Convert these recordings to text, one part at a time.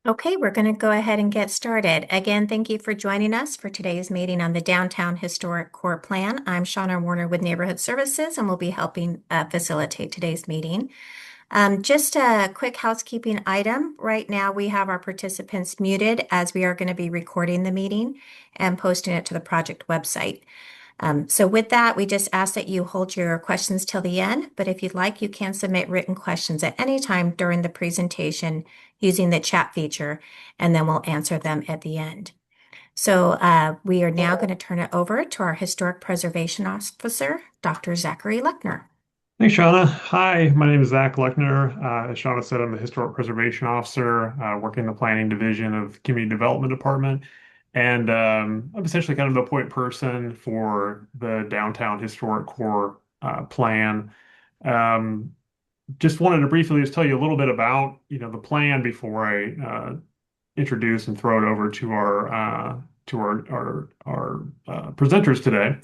Okay, we're going to go ahead and get started. Again, thank you for joining us for today's meeting on the Downtown Historic Core Plan. I'm Shauna Warner with Neighborhood Services and will be helping facilitate today's meeting. Just a quick housekeeping item. Right now, we have our participants muted as we are going to be recording the meeting and posting it to the project website. So with that, we just ask that you hold your questions till the end, but if you'd like, you can submit written questions at any time during the presentation using the chat feature, and then we'll answer them at the end. So we are now going to turn it over to our Historic Preservation Officer, Dr. Zachary Lechner. Thanks, Shauna. Hi, my name is Zach Lechner. As Shauna said, I'm the Historic Preservation Officer, working in the Planning Division of Community Development Department. And I'm essentially kind of the point person for the Downtown Historic Core plan. Um, just wanted to briefly just tell you a little bit about, the plan before I introduce and throw it over to our presenters today.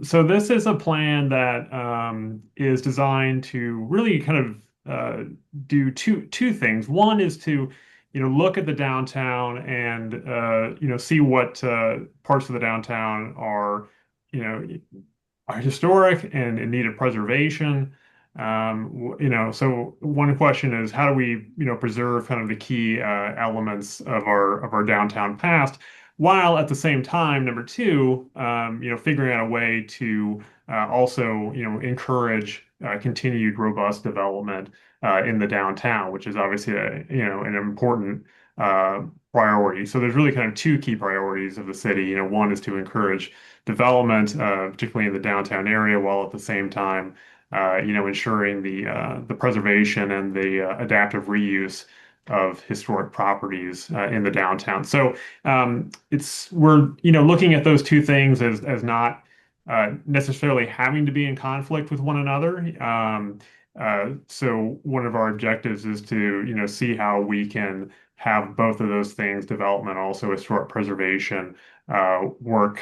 So this is a plan that is designed to really kind of do two things. One is to look at the downtown and see what parts of the downtown you know are historic and in need of preservation. So one question is how do we preserve kind of the key elements of our downtown past, while at the same time, number two, figuring out a way to also, encourage continued robust development in the downtown, which is obviously an important uh, priority. So there's really kind of two key priorities of the city. One is to encourage development, particularly in the downtown area, while at the same time, ensuring the preservation and the adaptive reuse of historic properties in the downtown. So it's we're looking at those two things as not necessarily having to be in conflict with one another. So one of our objectives is to see how we can have both of those things, development, also historic preservation, work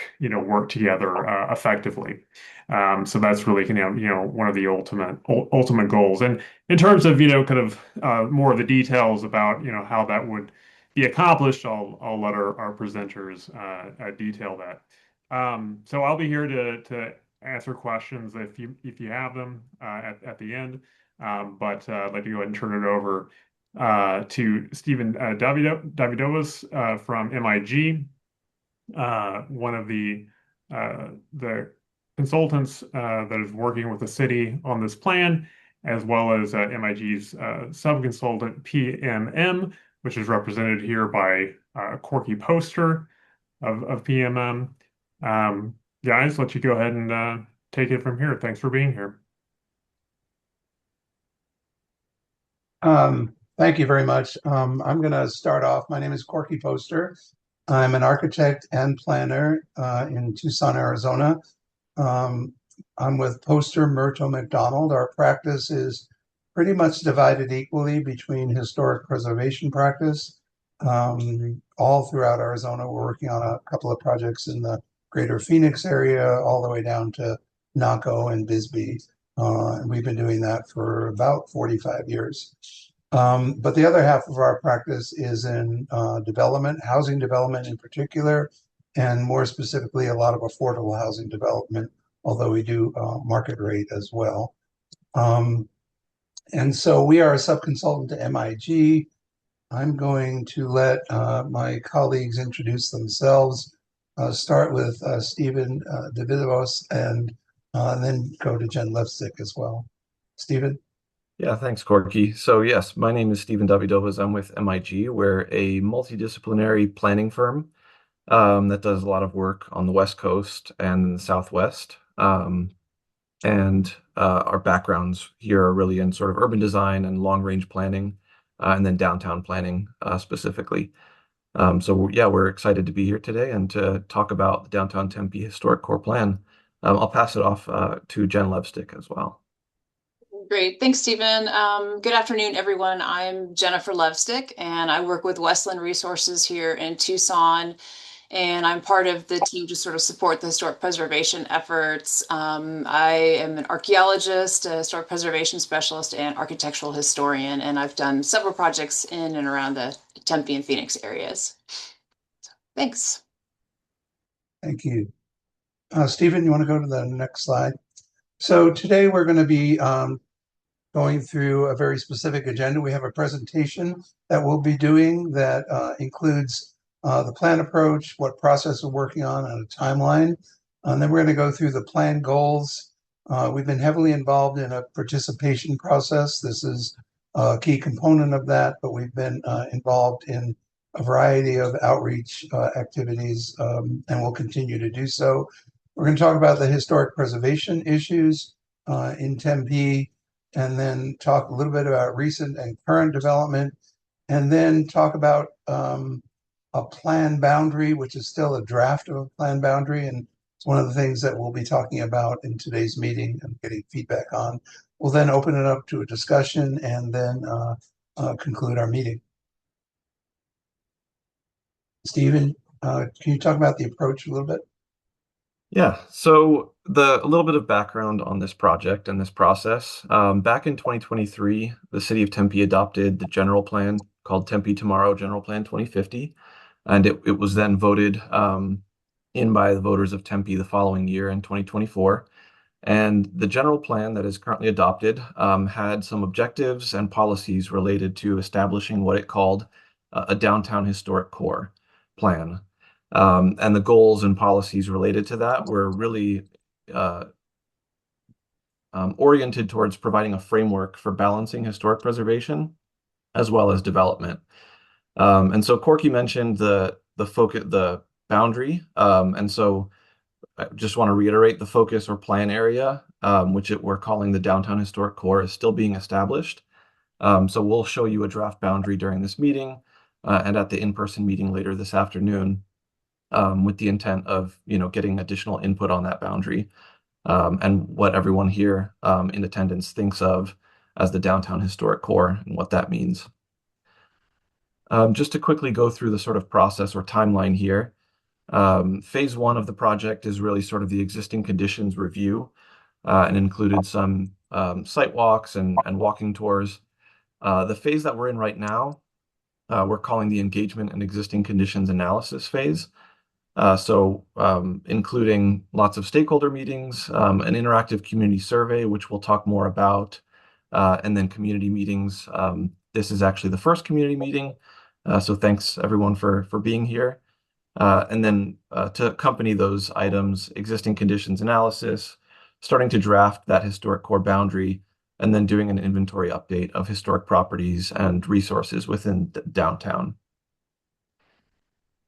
together effectively. So that's really one of the ultimate goals. And in terms of kind of more of the details about how that would be accomplished, I'll let our presenters detail that. So I'll be here to answer questions if you have them at the end. But I'd like to go ahead and turn it over to Stephen Davidovas from MIG, one of the consultants that is working with the city on this plan, as well as MIG's sub-consultant PMM, which is represented here by Corky Poster of PMM. Guys, let you go ahead and take it from here. Thanks for being here. Thank you very much. I'm going to start off. My name is Corky Poster. I'm an architect and planner in Tucson, Arizona. I'm with Poster Murto McDonald. Our practice is pretty much divided equally between historic preservation practice. All throughout Arizona, we're working on a couple of projects in the greater Phoenix area, all the way down to Naco and Bisbee. And we've been doing that for about 45 years. But the other half of our practice is in development, housing development in particular, and more specifically, a lot of affordable housing development, although we do market rate as well. And so we are a subconsultant to MIG. I'm going to let my colleagues introduce themselves. Start with Stephen Davidovos and then go to Jen Levstick as well. Stephen? Yeah, thanks, Corky. So yes, my name is Stephen Davidovas. I'm with MIG. We're a multidisciplinary planning firm that does a lot of work on the West Coast and in the Southwest. And our backgrounds here are really in sort of urban design and long-range planning, and then downtown planning specifically. So yeah, we're excited to be here today and to talk about the Downtown Tempe Historic Core Plan. I'll pass it off to Jen Levstick as well. Great. Thanks, Stephen. Good afternoon, everyone. I'm Jennifer Levstick, and I work with Westland Resources here in Tucson. And I'm part of the team to sort of support the historic preservation efforts. I am an archaeologist, a historic preservation specialist, and architectural historian, and I've done several projects in and around the Tempe and Phoenix areas. So, thanks. Thank you. Stephen, you want to go to the next slide? So today we're going to be going through a very specific agenda. We have a presentation that we'll be doing that includes the plan approach, what process we're working on, and a timeline. And then we're going to go through the plan goals. We've been heavily involved in a participation process. This is a key component of that, but we've been involved in a variety of outreach activities and will continue to do so. We're going to talk about the historic preservation issues in Tempe, and then talk a little bit about recent and current development, and then talk about a plan boundary, which is still a draft of a plan boundary. And it's one of the things that we'll be talking about in today's meeting and getting feedback on. We'll then open it up to a discussion and then conclude our meeting. Stephen, can you talk about the approach a little bit? Yeah, so a little bit of background on this project and this process. Back in 2023, the city of Tempe adopted the general plan called Tempe Tomorrow General Plan 2050, and it was then voted in by the voters of Tempe the following year in 2024. And the general plan that is currently adopted had some objectives and policies related to establishing what it called a downtown historic core plan. And the goals and policies related to that were really oriented towards providing a framework for balancing historic preservation as well as development. And so Corky mentioned the boundary. And so I just want to reiterate the focus or plan area, which we're calling the downtown historic core, is still being established. So we'll show you a draft boundary during this meeting and at the in-person meeting later this afternoon. With the intent of, getting additional input on that boundary and what everyone here in attendance thinks of as the downtown historic core and what that means. Just to quickly go through the sort of process or timeline here, phase one of the project is really sort of the existing conditions review and included some site walks and walking tours. The phase that we're in right now, we're calling the engagement and existing conditions analysis phase. So including lots of stakeholder meetings, an interactive community survey, which we'll talk more about, and then community meetings. This is actually the first community meeting, so thanks everyone for being here. And then to accompany those items, existing conditions analysis, starting to draft that historic core boundary, and then doing an inventory update of historic properties and resources within downtown.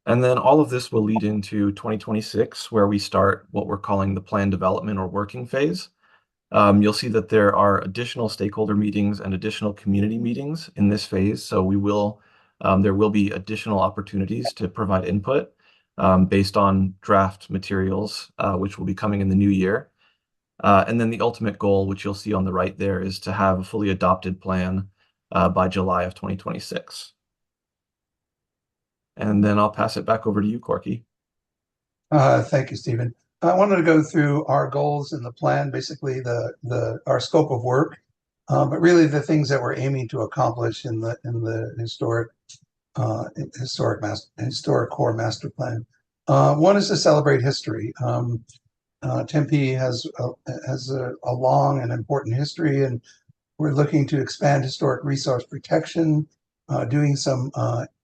And then all of this will lead into 2026, where we start what we're calling the plan development or working phase. You'll see that there are additional stakeholder meetings and additional community meetings in this phase. So there will be additional opportunities to provide input based on draft materials, which will be coming in the new year. And then the ultimate goal, which you'll see on the right there, is to have a fully adopted plan by July of 2026. And then I'll pass it back over to you, Corky. Thank you, Stephen. I wanted to go through our goals in the plan, basically our scope of work, but really the things that we're aiming to accomplish in the historic core master plan. One is to celebrate history. Tempe has a long and important history, and we're looking to expand historic resource protection, doing some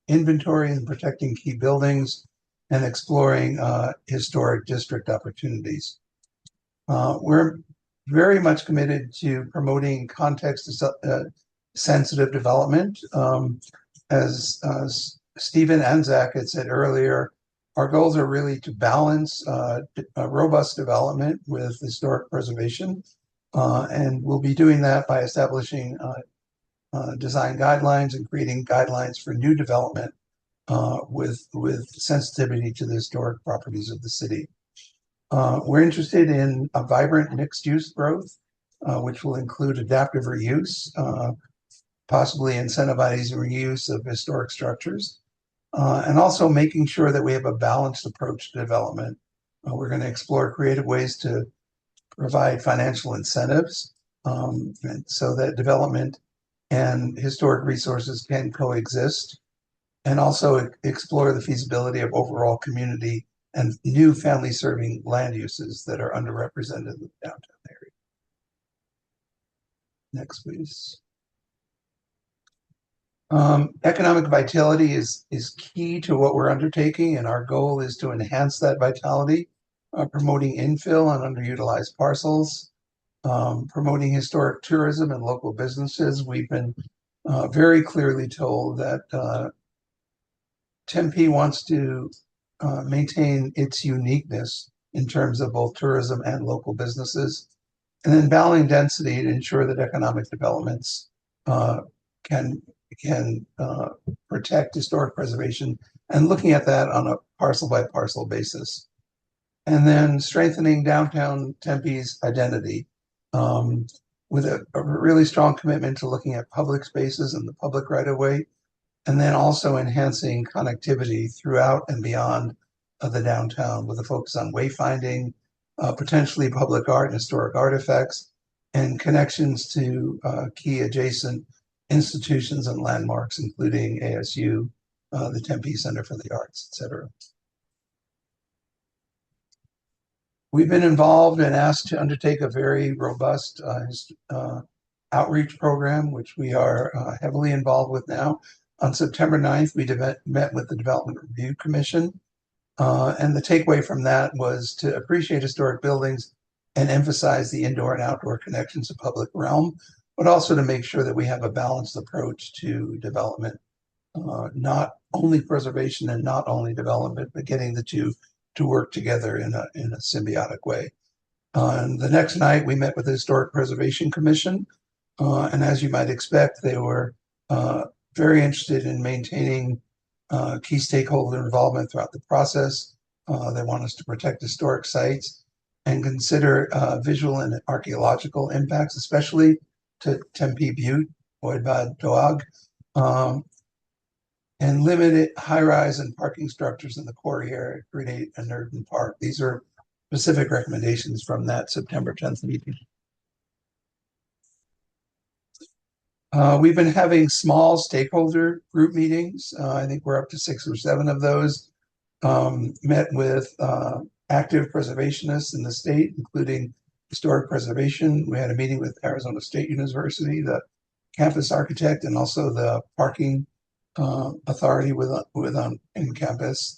inventory and protecting key buildings, and exploring historic district opportunities. We're very much committed to promoting context-sensitive development. As Stephen and Zach had said earlier, our goals are really to balance robust development with historic preservation. And we'll be doing that by establishing design guidelines and creating guidelines for new development with sensitivity to the historic properties of the city. We're interested in a vibrant mixed-use growth, which will include adaptive reuse, possibly incentivizing reuse of historic structures, and also making sure that we have a balanced approach to development. We're going to explore creative ways to provide financial incentives so that development and historic resources can coexist. and also explore the feasibility of overall community and new family serving land uses that are underrepresented in the downtown area. Next, please. Economic vitality is key to what we're undertaking, and our goal is to enhance that vitality, promoting infill on underutilized parcels, promoting historic tourism and local businesses. We've been very clearly told that Tempe wants to maintain its uniqueness in terms of both tourism and local businesses, and then balancing density to ensure that economic developments can protect historic preservation, and looking at that on a parcel by parcel basis. And then strengthening downtown Tempe's identity with a really strong commitment to looking at public spaces and the public right of way, and then also enhancing connectivity throughout and beyond the downtown with a focus on wayfinding, potentially public art and historic artifacts, and connections to key adjacent institutions and landmarks, including ASU, the Tempe Center for the Arts, etc. We've been involved and asked to undertake a very robust outreach program, which we are heavily involved with now. On September 9th, we met with the Development Review Commission, and the takeaway from that was to appreciate historic buildings and emphasize the indoor and outdoor connections to public realm, but also to make sure that we have a balanced approach to development, not only preservation and not only development, but getting the two to work together in a symbiotic way. And the next night, we met with the Historic Preservation Commission, and as you might expect, they were very interested in maintaining key stakeholder involvement throughout the process. They want us to protect historic sites and consider visual and archaeological impacts, especially to Tempe Butte, Oid Bad Doag, and limited high-rise and parking structures in the quarry area to create an urban park. These are specific recommendations from that September 10th meeting. We've been having small stakeholder group meetings. I think we're up to 6 or 7 of those. Met with active preservationists in the state, including historic preservation. We had a meeting with Arizona State University, the campus architect, and also the parking authority in campus.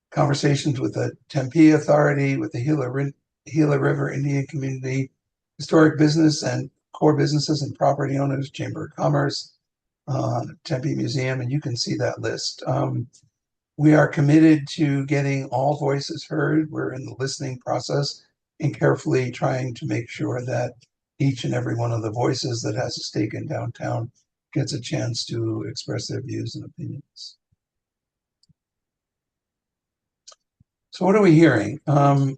Conversations with the Tempe Authority, with the Gila River Indian Community, historic business and core businesses and property owners, Chamber of Commerce, Tempe Museum, and you can see that list. We are committed to getting all voices heard. We're in the listening process and carefully trying to make sure that each and every one of the voices that has a stake in downtown gets a chance to express their views and opinions. So what are we hearing? And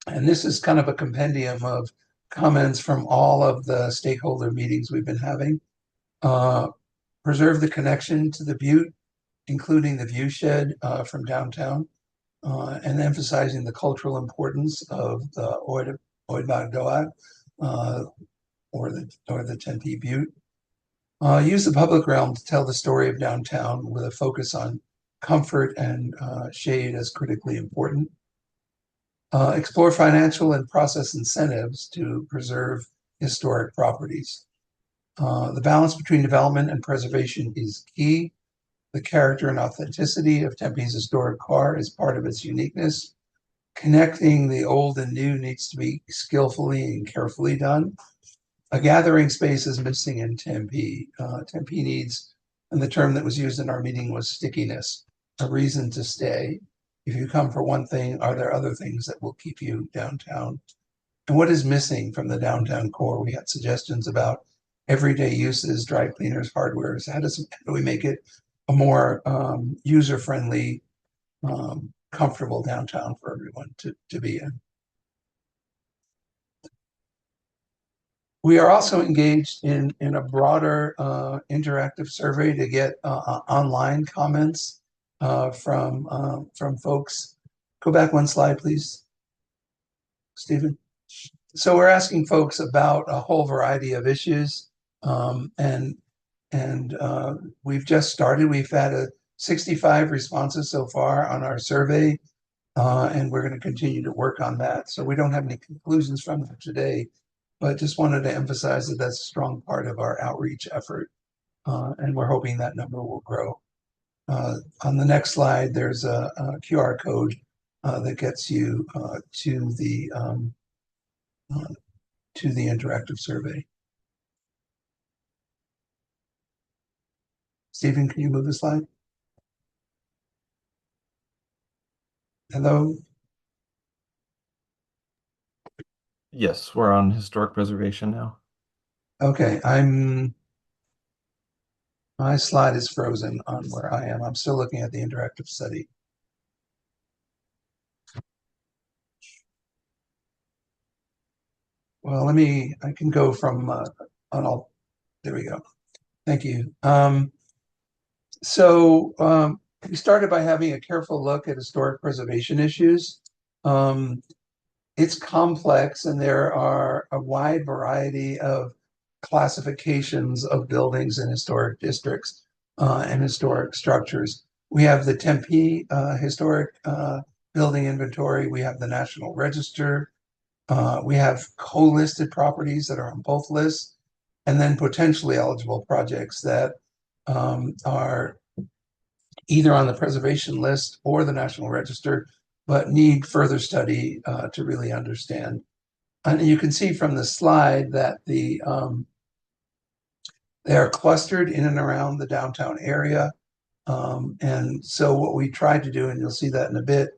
this is kind of a compendium of comments from all of the stakeholder meetings we've been having. Preserve the connection to the Butte, including the view shed from downtown, and emphasizing the cultural importance of the Oid Bag Doag, or the Tempe Butte. Use the public realm to tell the story of downtown with a focus on comfort and shade as critically important. Explore financial and process incentives to preserve historic properties. The balance between development and preservation is key. The character and authenticity of Tempe's historic core is part of its uniqueness. Connecting the old and new needs to be skillfully and carefully done. A gathering space is missing in Tempe. Tempe needs, and the term that was used in our meeting was stickiness, a reason to stay. If you come for one thing, are there other things that will keep you downtown? And what is missing from the downtown core? We had suggestions about everyday uses, dry cleaners, hardwares. How do we make it a more user-friendly, comfortable downtown for everyone to be in? We are also engaged in a broader interactive survey to get online comments from folks. Go back one slide, please, Stephen. So we're asking folks about a whole variety of issues, and And we've just started. We've had 65 responses so far on our survey, and we're going to continue to work on that. So we don't have any conclusions from it today, but just wanted to emphasize that that's a strong part of our outreach effort, and we're hoping that number will grow. On the next slide, there's a QR code that gets you to the interactive survey. Stephen, can you move the slide? Hello? Yes, we're on historic preservation now. Okay, my slide is frozen on where I am. I'm still looking at the interactive study. Well, I can go from there we go. Thank you. We started by having a careful look at historic preservation issues. It's complex, and there are a wide variety of classifications of buildings in historic districts and historic structures. We have the Tempe Historic Building Inventory. We have the National Register. We have co-listed properties that are on both lists, and then potentially eligible projects that are either on the preservation list or the National Register, but need further study to really understand. And you can see from the slide that they are clustered in and around the downtown area. And so what we tried to do, and you'll see that in a bit,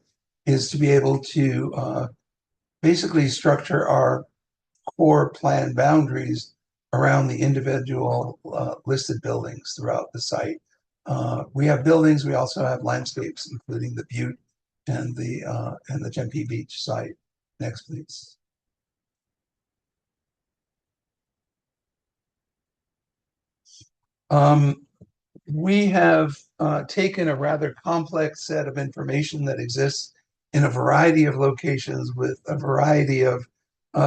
is to be able to basically structure our core plan boundaries around the individual listed buildings throughout the site. We have buildings, we also have landscapes, including the Butte and the Tempe Beach site. Next, please. We have taken a rather complex set of information that exists in a variety of locations with a variety of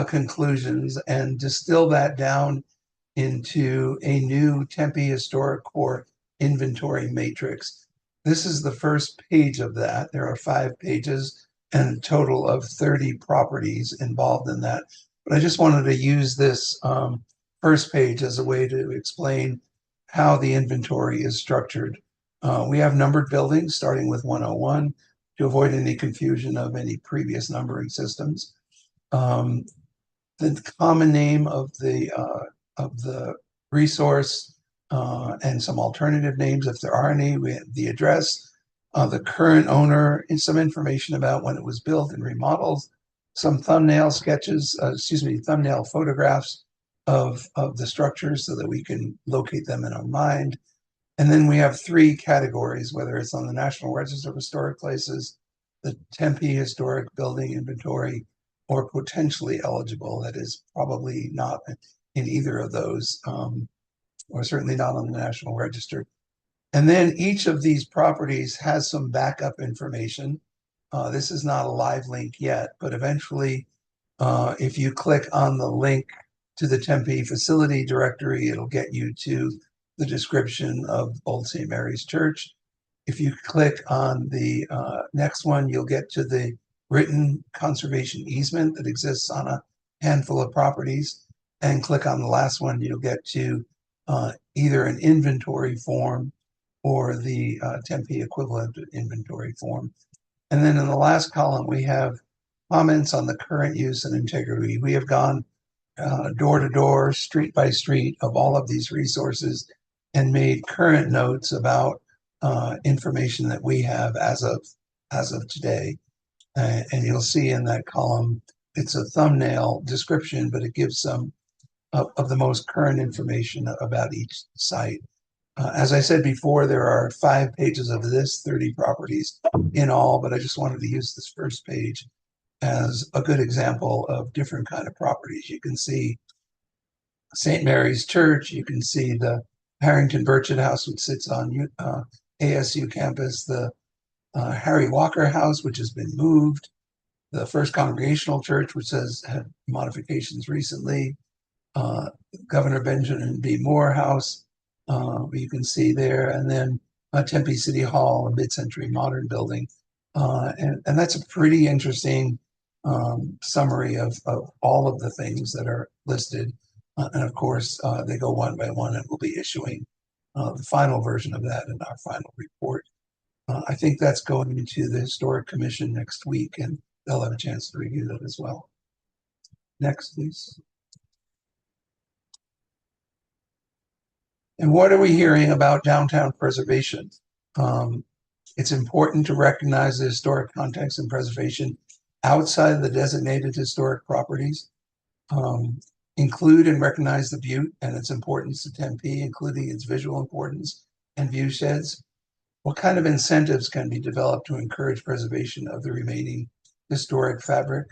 conclusions and distill that down into a new Tempe Historic Core inventory matrix. This is the first page of that. There are 5 pages and a total of 30 properties involved in that. But I just wanted to use this first page as a way to explain how the inventory is structured. We have numbered buildings starting with 101 to avoid any confusion of any previous numbering systems. The common name of the resource and some alternative names, if there are any. We have the address, the current owner, and some information about when it was built and remodeled, some thumbnail photographs of the structures so that we can locate them in our mind. And then we have 3 categories, whether it's on the National Register of Historic Places, the Tempe Historic Building Inventory, or potentially eligible. That is probably not in either of those, or certainly not on the National Register. And then each of these properties has some backup information. This is not a live link yet, but eventually, if you click on the link to the Tempe facility directory, it'll get you to the description of Old St. Mary's Church. If you click on the next one, you'll get to the written conservation easement that exists on a handful of properties. And click on the last one, you'll get to either an inventory form or the Tempe equivalent inventory form. And then in the last column, we have comments on the current use and integrity. We have gone door to door, street by street of all of these resources and made current notes about information that we have as of today. And you'll see in that column, it's a thumbnail description, but it gives some of the most current information about each site. As I said before, there are 5 pages of this, 30 properties in all, but I just wanted to use this first page as a good example of different kind of properties. You can see St. Mary's Church, you can see the Harrington Burchett House, which sits on ASU campus, the Harry Walker House, which has been moved, the First Congregational Church, which has had modifications recently, Governor Benjamin B. Moore House, you can see there, and then Tempe City Hall, a mid-century modern building. And that's a pretty interesting summary of all of the things that are listed. And of course, they go one by one, and we'll be issuing the final version of that in our final report. I think that's going to the Historic Commission next week, and they'll have a chance to review that as well. Next, please. And what are we hearing about downtown preservation? It's important to recognize the historic context and preservation outside of the designated historic properties. Include and recognize the Butte and its importance to Tempe, including its visual importance and view sheds. What kind of incentives can be developed to encourage preservation of the remaining historic fabric?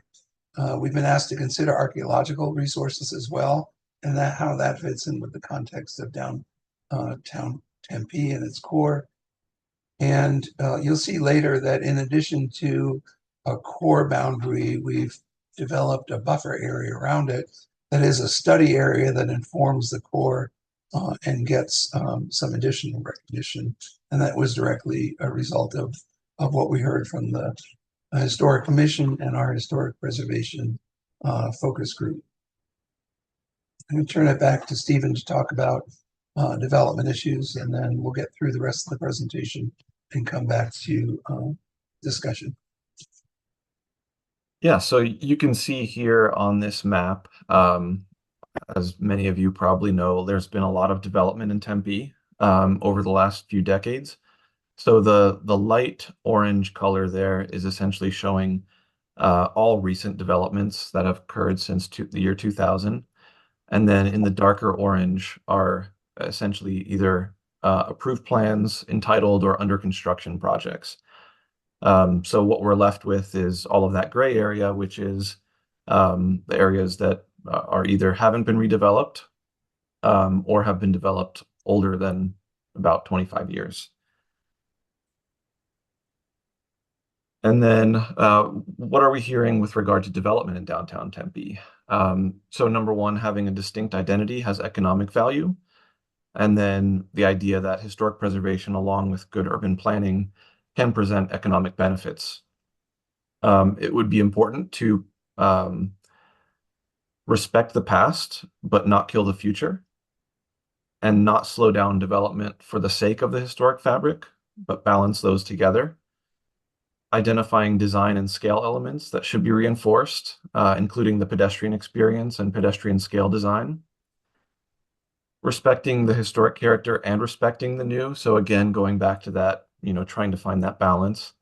We've been asked to consider archaeological resources as well, and how that fits in with the context of downtown Tempe and its core. And you'll see later that in addition to a core boundary, we've developed a buffer area around it that is a study area that informs the core and gets some additional recognition. And that was directly a result of what we heard from the Historic Commission and our Historic Preservation focus group. I'm going to turn it back to Stephen to talk about development issues, and then we'll get through the rest of the presentation and come back to discussion. Yeah, so you can see here on this map, as many of you probably know, there's been a lot of development in Tempe over the last few decades. So the light orange color there is essentially showing all recent developments that have occurred since the year 2000. And then in the darker orange are essentially either approved plans, entitled, or under construction projects. So what we're left with is all of that gray area, which is the areas that are either haven't been redeveloped or have been developed older than about 25 years. And then what are we hearing with regard to development in downtown Tempe? So number one, having a distinct identity has economic value. And then the idea that historic preservation along with good urban planning can present economic benefits. It would be important to respect the past, but not kill the future, and not slow down development for the sake of the historic fabric, but balance those together. Identifying design and scale elements that should be reinforced, including the pedestrian experience and pedestrian scale design. Respecting the historic character and respecting the new. So again, going back to that, trying to find that balance.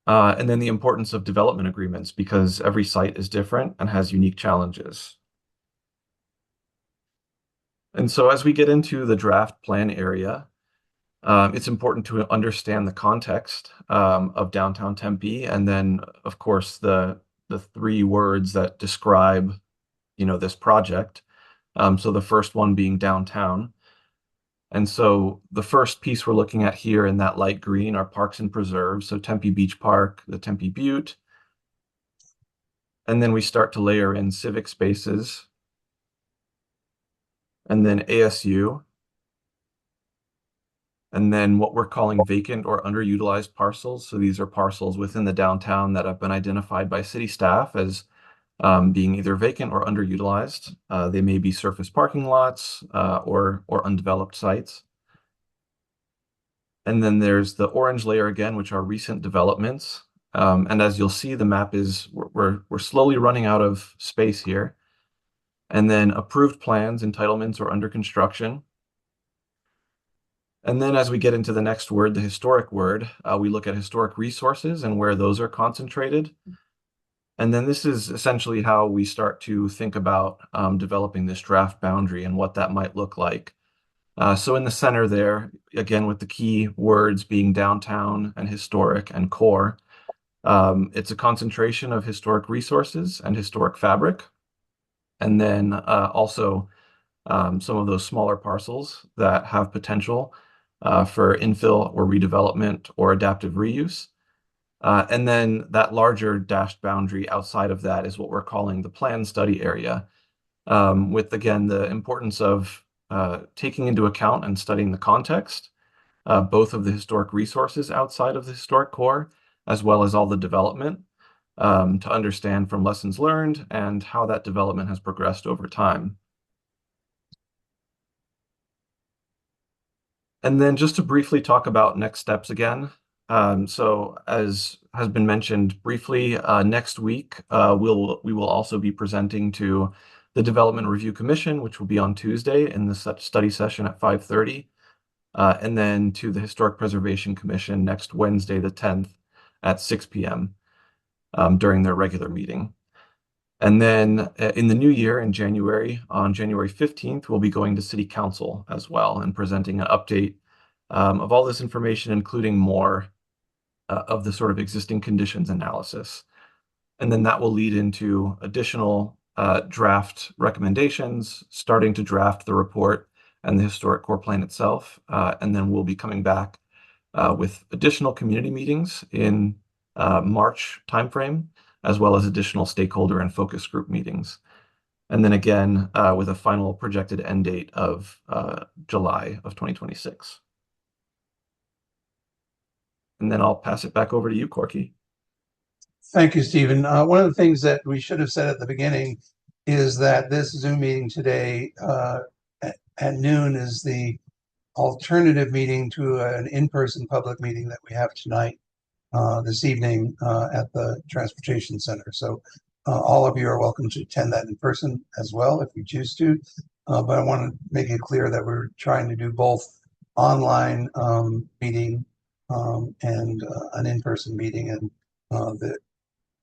And then the importance of development agreements, because every site is different and has unique challenges. And so as we get into the draft plan area, it's important to understand the context of downtown Tempe, and then, of course, the three words that describe, this project. So the first one being downtown. And so the first piece we're looking at here in that light green are parks and preserves. So Tempe Beach Park, the Tempe Butte. And then we start to layer in civic spaces. And then ASU. And then what we're calling vacant or underutilized parcels. So these are parcels within the downtown that have been identified by city staff as being either vacant or underutilized. They may be surface parking lots or undeveloped sites. And then there's the orange layer again, which are recent developments. And as you'll see, the map is, we're slowly running out of space here. And then approved plans, entitlements, or under construction. And then as we get into the next word, the historic word, we look at historic resources and where those are concentrated. And then this is essentially how we start to think about developing this draft boundary and what that might look like. So in the center there, again, with the key words being downtown and historic and core, it's a concentration of historic resources and historic fabric. And then also some of those smaller parcels that have potential for infill or redevelopment or adaptive reuse. And then that larger dashed boundary outside of that is what we're calling the plan study area, with, again, the importance of taking into account and studying the context, both of the historic resources outside of the historic core, as well as all the development, to understand from lessons learned and how that development has progressed over time. And then just to briefly talk about next steps again. So as has been mentioned briefly, next week we will also be presenting to the Development Review Commission, which will be on Tuesday in the study session at 5:30, and then to the Historic Preservation Commission next Wednesday, the 10th at 6 p.m. During their regular meeting. And then in the new year, in January, on January 15th, we'll be going to City Council as well and presenting an update of all this information, including more of the sort of existing conditions analysis. And then that will lead into additional draft recommendations, starting to draft the report and the historic core plan itself. And then we'll be coming back with additional community meetings in March timeframe, as well as additional stakeholder and focus group meetings. And then again, with a final projected end date of July of 2026. And then I'll pass it back over to you, Corky. Thank you, Stephen. One of the things that we should have said at the beginning is that this Zoom meeting today at noon is the alternative meeting to an in-person public meeting that we have tonight, this evening at the Transportation Center. So all of you are welcome to attend that in person as well if you choose to. But I want to make it clear that we're trying to do both online meeting and an in-person meeting, and the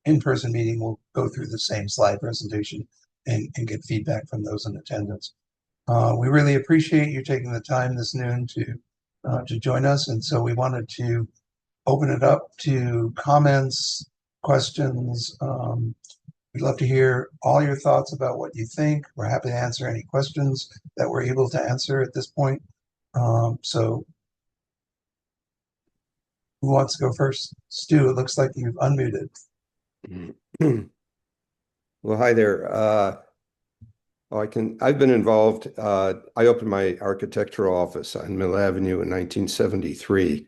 in-person meeting will go through the same slide presentation and get feedback from those in attendance. We really appreciate you taking the time this noon to join us, and so we wanted to open it up to comments, questions. We'd love to hear all your thoughts about what you think. We're happy to answer any questions that we're able to answer at this point. So who wants to go first? Stu, it looks like you've unmuted. Well, hi there. I've been involved. I opened my architectural office on Mill Avenue in 1973.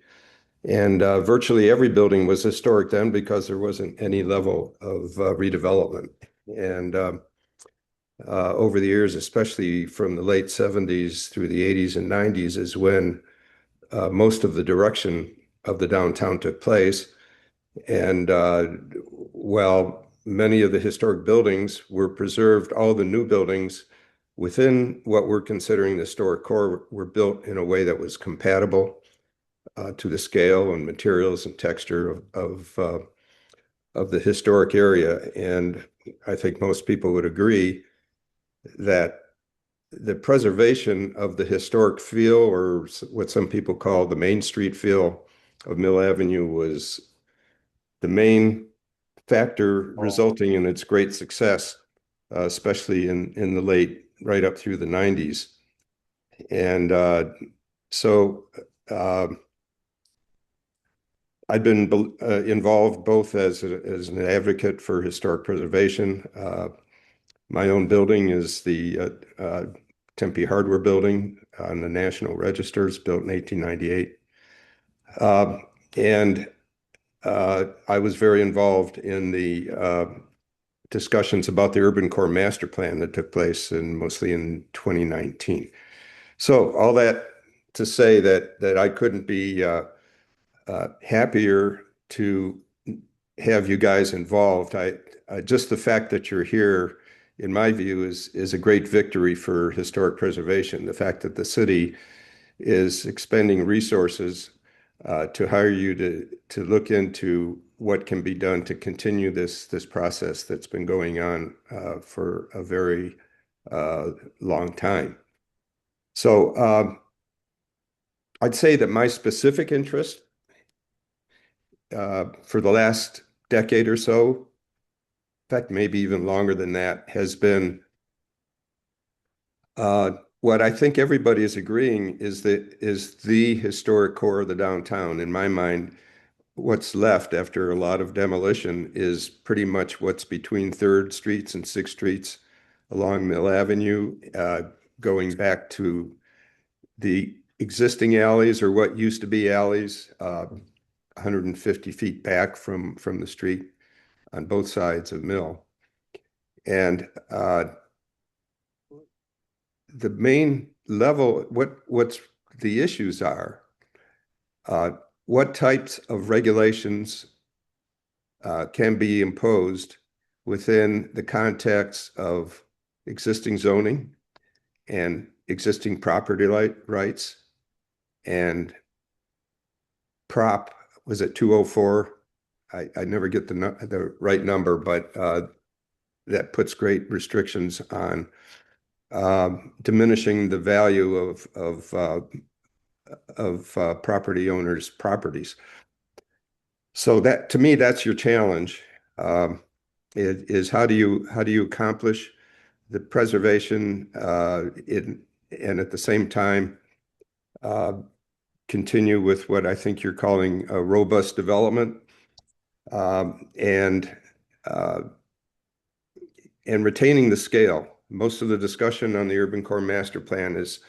And virtually every building was historic then because there wasn't any level of redevelopment. And over the years, especially from the late 70s through the 80s and 90s, is when most of the direction of the downtown took place. And while many of the historic buildings were preserved, all the new buildings within what we're considering the historic core were built in a way that was compatible to the scale and materials and texture of the historic area. And I think most people would agree that the preservation of the historic feel, or what some people call the Main Street feel of Mill Avenue, was the main factor resulting in its great success, especially in the late, right up through the 90s. And so I've been involved both as an advocate for historic preservation. My own building is the Tempe Hardware Building on the National Registers, built in 1898. And I was very involved in the discussions about the Urban Core Master Plan that took place mostly in 2019. So all that to say that I couldn't be happier to have you guys involved. Just the fact that you're here, in my view, is a great victory for historic preservation. The fact that the city is expending resources to hire you to look into what can be done to continue this process that's been going on for a very long time. So I'd say that my specific interest for the last decade or so, in fact, maybe even longer than that, has been what I think everybody is agreeing is the historic core of the downtown. In my mind, what's left after a lot of demolition is pretty much what's between 3rd Streets and 6th Streets along Mill Avenue. going back to the existing alleys or what used to be alleys, 150 feet back from the street on both sides of Mill. And the main level, what's the issues are, what types of regulations can be imposed within the context of existing zoning and existing property rights and Prop, was it 204? I never get the right number, but that puts great restrictions on diminishing the value of property owners' properties. So that, to me, that's your challenge. Is how do you accomplish the preservation and at the same time continue with what I think you're calling a robust development and retaining the scale. Most of the discussion on the Urban Core Master Plan is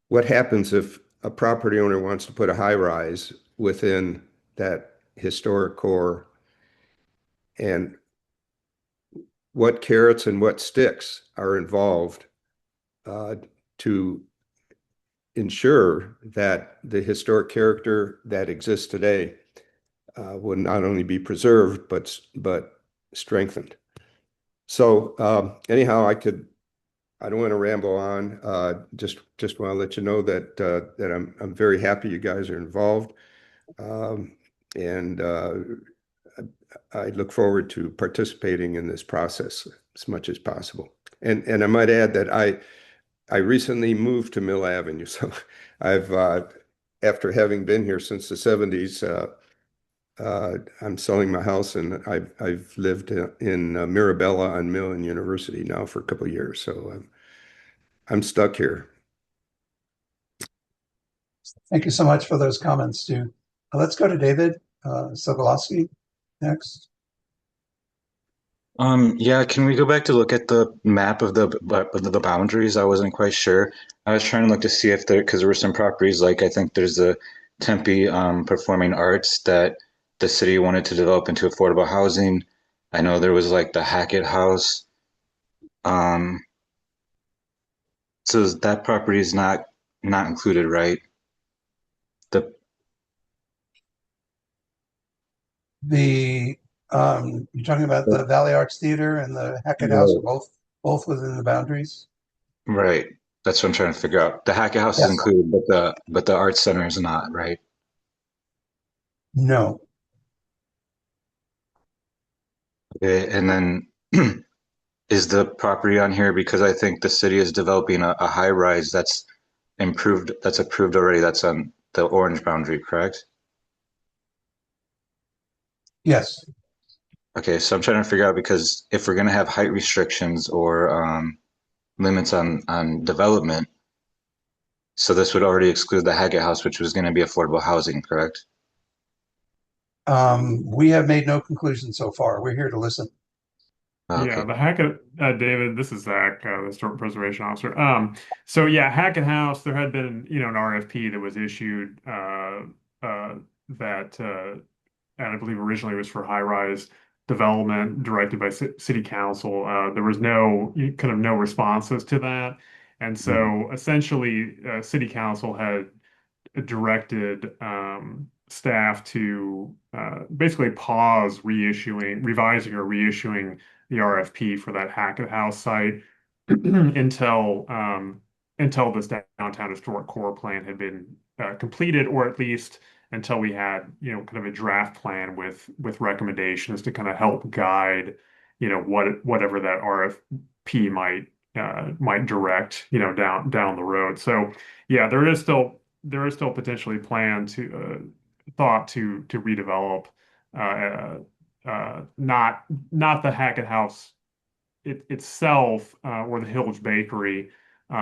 what happens if a property owner wants to put a high rise within that historic core, and what carrots and what sticks are involved to ensure that the historic character that exists today will not only be preserved but strengthened. So anyhow, I don't want to ramble on. Just want to let you know that I'm very happy you guys are involved, and I look forward to participating in this process as much as possible. And I might add that I recently moved to Mill Avenue, so I've after having been here since the 70s, I'm selling my house, and I've lived in Mirabella on Mill and University now for a couple of years, so I'm stuck here. Thank you so much for those comments, Stu. Let's go to David Sokolowski next. Yeah, can we go back to look at the map of the boundaries? I wasn't quite sure. I was trying to look to see if because there were some properties, like I think there's the Tempe Performing Arts that the city wanted to develop into affordable housing. I know there was like the Hackett House. So that property is not included, right? You're talking about the Valley Arts Theater and the Hackett House are both within the boundaries? Right. That's what I'm trying to figure out. The Hackett House Yes. is included, but the Arts Center is not, right? No. Okay, and then is the property on here because I think the city is developing a high rise that's approved already. That's on the orange boundary, correct? Yes. Okay, so I'm trying to figure out, because if we're going to have height restrictions or limits on development, so this would already exclude the Hackett House, which was going to be affordable housing, correct? We have made no conclusion so far. We're here to listen. Okay. Yeah, the Hackett, David, this is Zach, the Historic Preservation Officer. So yeah, Hackett House, there had been, an RFP that was issued and I believe originally it was for high-rise development directed by City Council. There was no responses to that. And so essentially, City Council had directed staff to basically pause revising or reissuing the RFP for that Hackett House site until this downtown historic core plan had been completed, or at least until we had kind of a draft plan with recommendations to kind of help guide whatever that RFP might direct down the road. So yeah, there is still potentially thought to redevelop not the Hackett House itself or the Hillage Bakery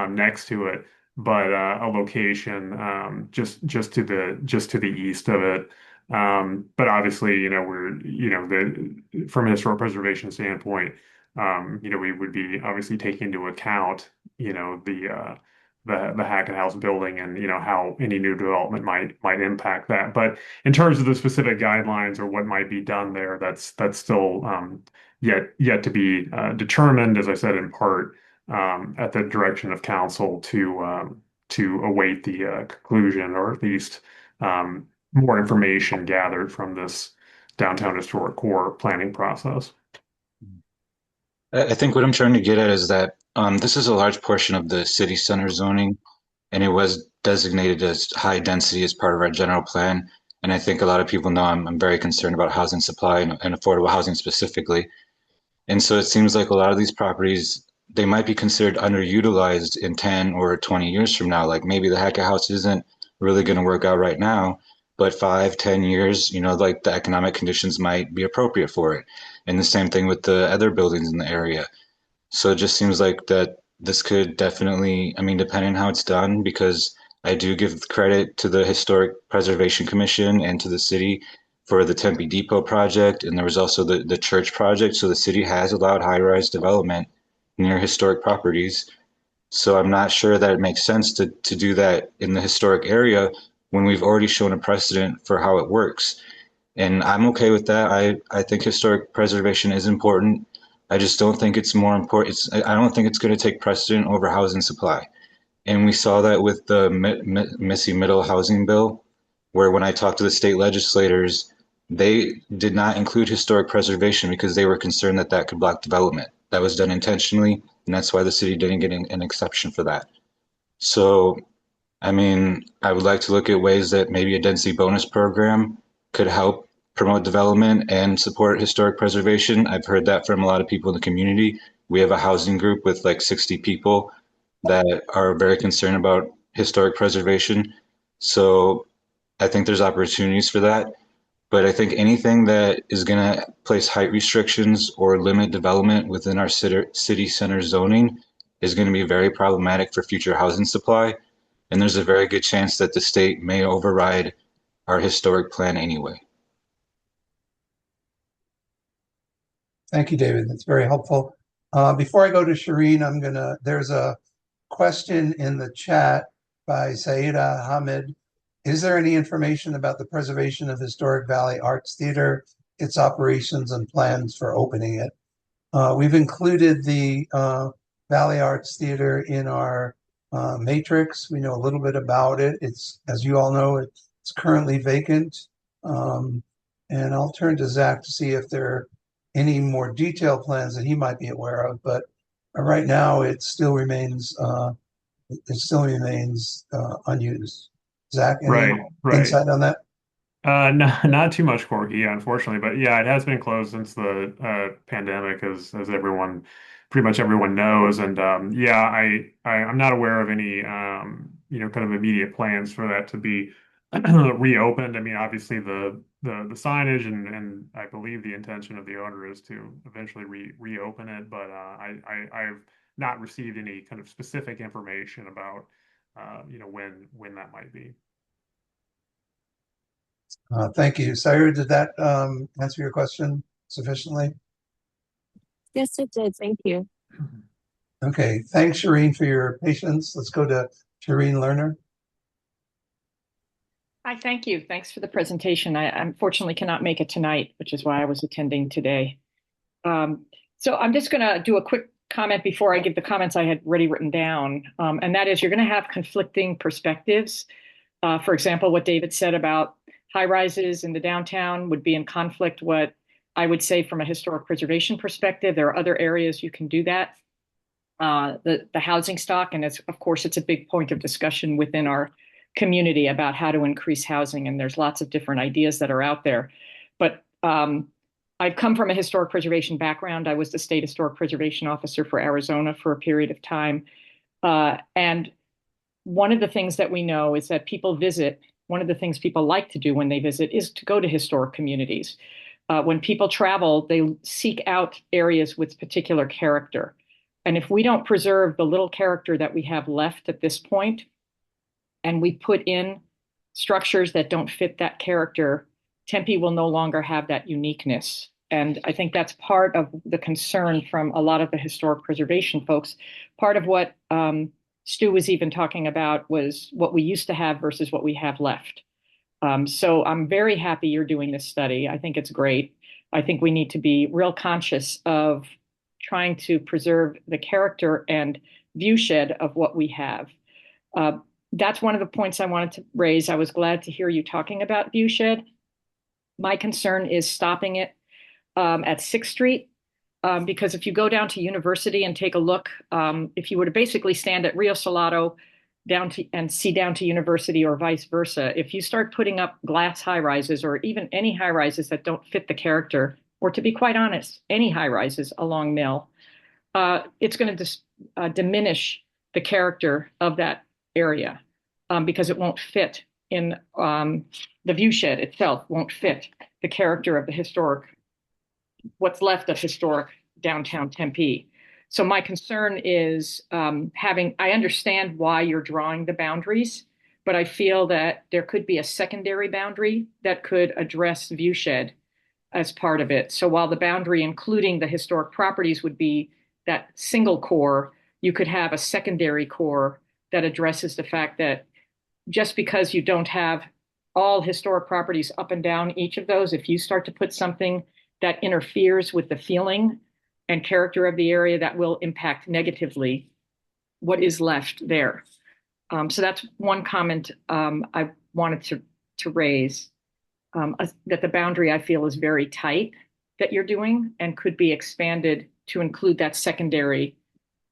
next to it, but a location just to the east of it. But obviously, from a historic preservation standpoint, we would be obviously taking into account, the Hackett House building and, how any new development might impact that. But in terms of the specific guidelines or what might be done there, that's still yet to be determined, as I said, in part at the direction of council to await the conclusion or at least more information gathered from this downtown historic core planning process. I think what I'm trying to get at is that this is a large portion of the city center zoning, and it was designated as high density as part of our general plan. And I think a lot of people know I'm very concerned about housing supply and affordable housing specifically. And so it seems like a lot of these properties, they might be considered underutilized in 10 or 20 years from now. Like maybe the Hackett House isn't really going to work out right now, but 5, 10 years, like the economic conditions might be appropriate for it. And the same thing with the other buildings in the area. So it just seems like that this could definitely, I mean, depending on how it's done, because I do give credit to the Historic Preservation Commission and to the city for the Tempe Depot project. And there was also the church project. So the city has allowed high-rise development near historic properties. So I'm not sure that it makes sense to do that in the historic area when we've already shown a precedent for how it works. And I'm okay with that. I think historic preservation is important. I just don't think it's more important. I don't think it's going to take precedent over housing supply. And we saw that with the Missy Middle housing bill, where when I talked to the state legislators, they did not include historic preservation because they were concerned that that could block development. That was done intentionally, and that's why the city didn't get an exception for that. So, I mean, I would like to look at ways that maybe a density bonus program could help promote development and support historic preservation. I've heard that from a lot of people in the community. We have a housing group with like 60 people that are very concerned about historic preservation. So I think there's opportunities for that. But I think anything that is going to place height restrictions or limit development within our city center zoning is going to be very problematic for future housing supply. And there's a very good chance that the state may override our historic plan anyway. Thank you, David. That's very helpful. Before I go to Shireen, there's a question in the chat by Saida Hamid. Is there any information about the preservation of Historic Valley Arts Theater, its operations and plans for opening it? We've included the Valley Arts Theater in our matrix. We know a little bit about it. It's, as you all know, it's currently vacant. And I'll turn to Zach to see if there are any more detailed plans that he might be aware of. But right now, it still remains unused. Zach, any insight on that? Not too much, Corky, unfortunately, but yeah, it has been closed since the pandemic, as pretty much everyone knows, and I'm not aware of any kind of immediate plans for that to be reopened. I mean, obviously the signage and I believe the intention of the owner is to eventually reopen it, but I've not received any kind of specific information about when that might be. Thank you. Sayra, did that answer your question sufficiently? Yes, it did. Thank you. Okay. Thanks, Shireen, for your patience. Let's go to Shireen Lerner. Hi, thank you. Thanks for the presentation. I unfortunately cannot make it tonight, which is why I was attending today. So I'm just going to do a quick comment before I give the comments I had already written down. And that is, you're going to have conflicting perspectives. For example, what David said about high rises in the downtown would be in conflict. What I would say from a historic preservation perspective, there are other areas you can do that. The housing stock, and of course, it's a big point of discussion within our community about how to increase housing. And there's lots of different ideas that are out there. But I've come from a historic preservation background. I was the state historic preservation officer for Arizona for a period of time. And one of the things that we know is that people visit. One of the things people like to do when they visit is to go to historic communities. When people travel, they seek out areas with particular character. And if we don't preserve the little character that we have left at this point, and we put in structures that don't fit that character, Tempe will no longer have that uniqueness. And I think that's part of the concern from a lot of the historic preservation folks. Part of what Stu was even talking about was what we used to have versus what we have left. So I'm very happy you're doing this study. I think it's great. I think we need to be real conscious of trying to preserve the character and viewshed of what we have. That's one of the points I wanted to raise. I was glad to hear you talking about viewshed. My concern is stopping it at 6th Street, because if you go down to University and take a look, if you were to basically stand at Rio Salado and see down to University or vice versa, if you start putting up glass high-rises or even any high-rises that don't fit the character, or to be quite honest, any high-rises along Mill, it's going to diminish the character of that area because it won't fit in the viewshed itself, won't fit the character of the historic, what's left of historic downtown Tempe. So my concern is I understand why you're drawing the boundaries, but I feel that there could be a secondary boundary that could address viewshed as part of it. So while the boundary, including the historic properties, would be that single core, you could have a secondary core that addresses the fact that just because you don't have all historic properties up and down each of those, if you start to put something that interferes with the feeling and character of the area, that will impact negatively what is left there. So that's one comment I wanted to raise, that the boundary I feel is very tight that you're doing and could be expanded to include that secondary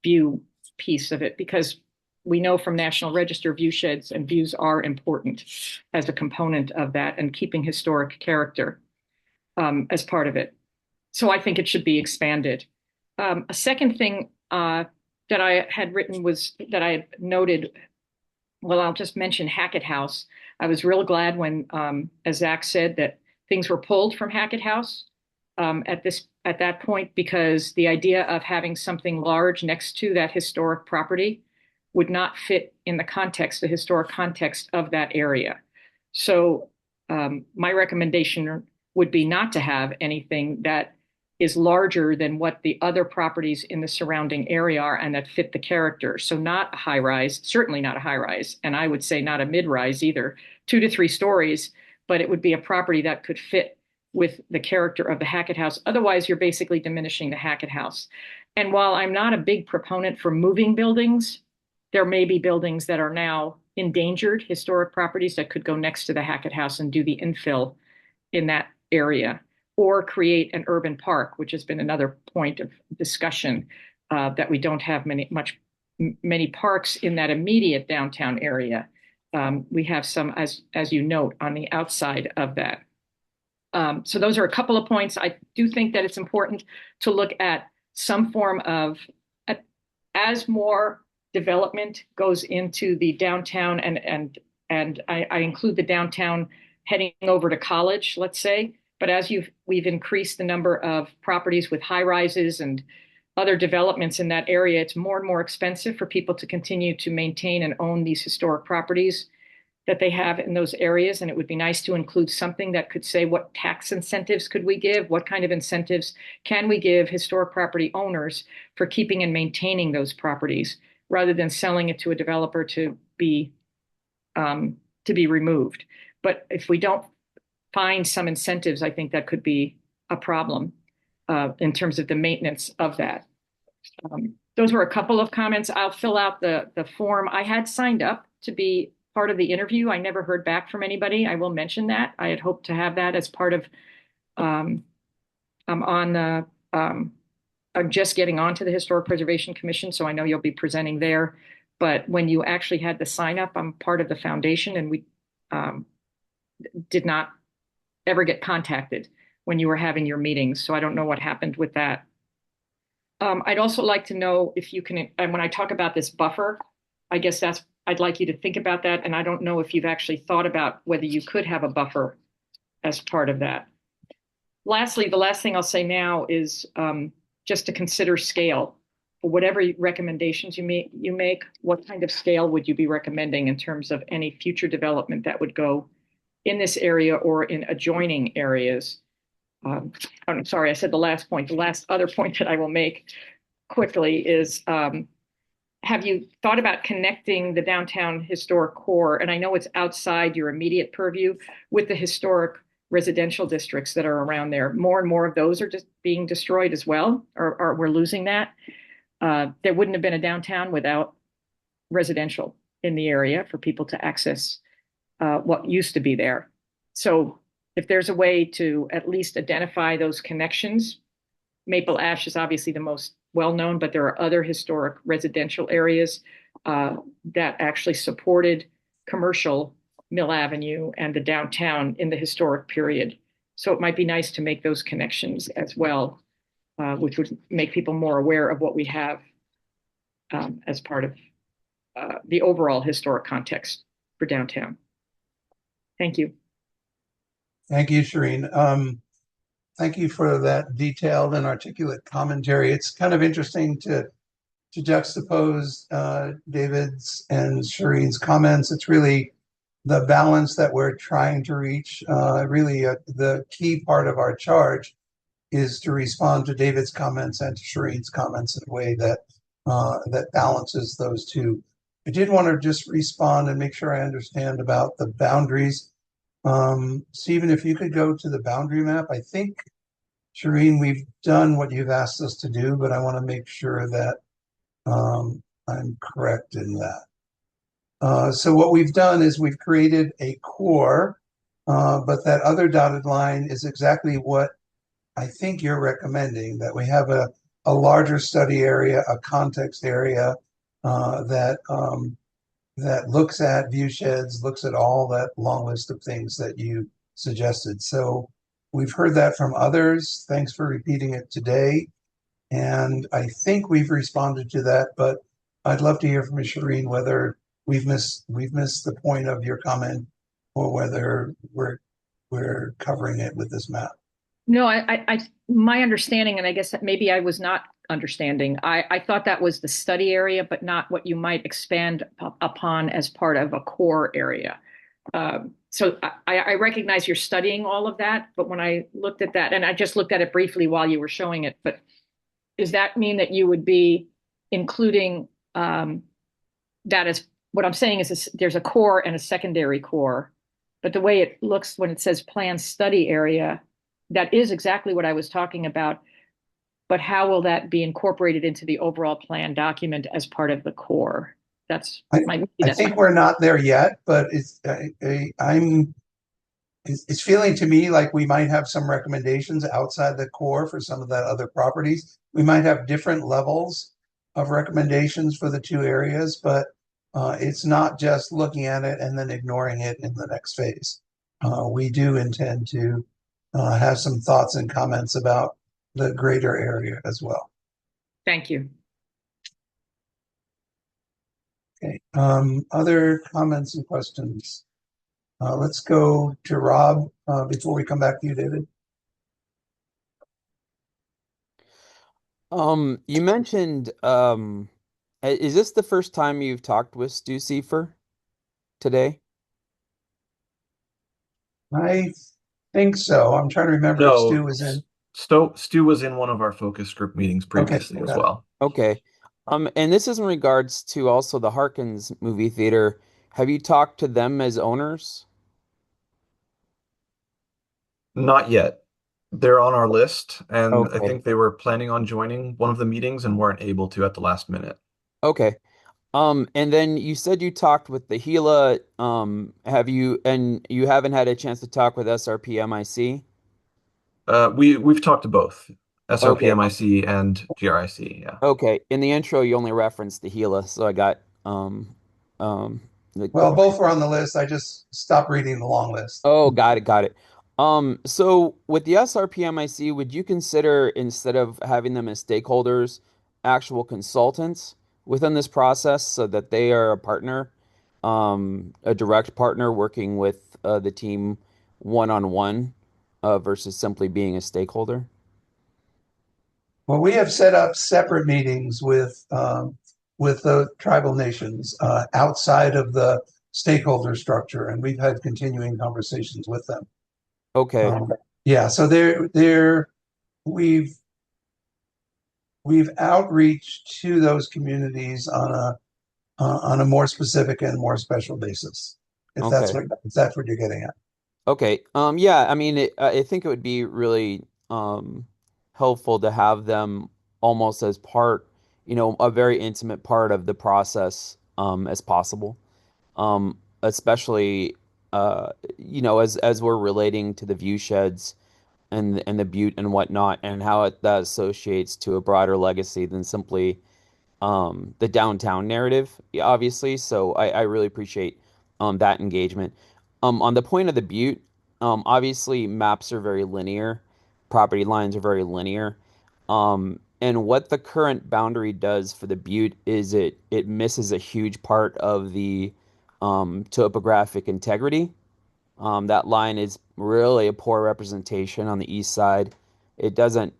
view piece of it, because we know from National Register viewsheds and views are important as a component of that and keeping historic character as part of it. So I think it should be expanded. A second thing that I had written was that I had noted, well, I'll just mention Hackett House. I was real glad when, as Zach said, that things were pulled from Hackett House at that point, because the idea of having something large next to that historic property would not fit in the historic context of that area. So my recommendation would be not to have anything that is larger than what the other properties in the surrounding area are and that fit the character. So not a high rise, certainly not a high rise, and I would say not a mid rise either, 2 to 3 stories, but it would be a property that could fit with the character of the Hackett House. Otherwise, you're basically diminishing the Hackett House. And while I'm not a big proponent for moving buildings, there may be buildings that are now endangered historic properties that could go next to the Hackett House and do the infill in that area, or create an urban park, which has been another point of discussion, that we don't have many parks in that immediate downtown area. We have some, as you note, on the outside of that. So those are a couple of points. I do think that it's important to look at some form of, as more development goes into the downtown, and I include the downtown heading over to College, let's say, but as we've increased the number of properties with high rises and other developments in that area, it's more and more expensive for people to continue to maintain and own these historic properties that they have in those areas. And it would be nice to include something that could say, what tax incentives could we give? What kind of incentives can we give historic property owners for keeping and maintaining those properties, rather than selling it to a developer to be removed? But if we don't find some incentives, I think that could be a problem in terms of the maintenance of that. Those were a couple of comments. I'll fill out the form. I had signed up to be part of the interview. I never heard back from anybody. I will mention that. I had hoped to have that as part of, I'm just getting onto the Historic Preservation Commission, so I know you'll be presenting there. But when you actually had the sign up, I'm part of the foundation, and we did not ever get contacted when you were having your meetings. So I don't know what happened with that. I'd also like to know if you can, and when I talk about this buffer, I guess I'd like you to think about that. And I don't know if you've actually thought about whether you could have a buffer as part of that. Lastly, the last thing I'll say now is just to consider scale. For whatever recommendations you make, what kind of scale would you be recommending in terms of any future development that would go in this area or in adjoining areas? I'm sorry, I said the last point. The last other point that I will make quickly is, have you thought about connecting the downtown historic core, and I know it's outside your immediate purview, with the historic residential districts that are around there? More and more of those are just being destroyed as well, or we're losing that. There wouldn't have been a downtown without residential in the area for people to access what used to be there. So if there's a way to at least identify those connections, Maple Ash is obviously the most well-known, but there are other historic residential areas that actually supported commercial Mill Avenue and the downtown in the historic period. So it might be nice to make those connections as well, which would make people more aware of what we have as part of the overall historic context for downtown. Thank you. Thank you, Shireen. Thank you for that detailed and articulate commentary. It's kind of interesting to juxtapose David's and Shireen's comments. It's really the balance that we're trying to reach. The key part of our charge is to respond to David's comments and to Shireen's comments in a way that that balances those two. I did want to just respond and make sure I understand about the boundaries. Stephen, if you could go to the boundary map. I think, Shireen, we've done what you've asked us to do, but I want to make sure that I'm correct in that. So what we've done is we've created a core, but that other dotted line is exactly what I think you're recommending, that we have a larger study area, a context area that looks at view sheds, looks at all that long list of things that you suggested. So we've heard that from others. Thanks for repeating it today. And I think we've responded to that, but I'd love to hear from Shireen whether we've missed the point of your comment or whether we're covering it with this map. No, my understanding, and I guess that maybe I was not understanding, I thought that was the study area, but not what you might expand upon as part of a core area. So I recognize you're studying all of that, but when I looked at that, and I just looked at it briefly while you were showing it, but does that mean that you would be including that as, what I'm saying is there's a core and a secondary core, but the way it looks when it says planned study area, that is exactly what I was talking about, but how will that be incorporated into the overall plan document as part of the core? I think we're not there yet, but it's feeling to me like we might have some recommendations outside the core for some of that other properties. We might have different levels of recommendations for the two areas, but it's not just looking at it and then ignoring it in the next phase. We do intend to have some thoughts and comments about the greater area as well. Thank you. Okay. Other comments and questions? Let's go to Rob before we come back to you, David. You mentioned, is this the first time you've talked with Stu Seifer today? I think so. I'm trying to remember if Stu was in. Stu was in one of our focus group meetings previously as well. Okay. And this is in regards to also the Harkins movie theater. Have you talked to them as owners? Not yet. They're on our list, and Okay. I think they were planning on joining one of the meetings and weren't able to at the last minute. Okay. And then you said you talked with the Gila. And you haven't had a chance to talk with SRPMIC? We've talked to both SRPMIC and GRIC. Yeah. Okay. In the intro, you only referenced the Gila, so I got Well, both were on the list. I just stopped reading the long list. Oh, got it. So with the SRPMIC, would you consider, instead of having them as stakeholders, actual consultants within this process so that they are a partner, a direct partner working with the team one-on-one versus simply being a stakeholder? Well, we have set up separate meetings with the tribal nations outside of the stakeholder structure, and we've had continuing conversations with them. Okay. Yeah, so we've outreach to those communities on a more specific and more special basis, if Okay. that's what you're getting at. Okay. Yeah, I mean, I think it would be really helpful to have them almost as part, a very intimate part of the process as possible. Especially as we're relating to the view sheds and the butte and whatnot, and how that associates to a broader legacy than simply the downtown narrative, obviously. So I really appreciate that engagement. On the point of the butte, obviously maps are very linear, property lines are very linear. And what the current boundary does for the butte is it misses a huge part of the topographic integrity. That line is really a poor representation on the east side. It doesn't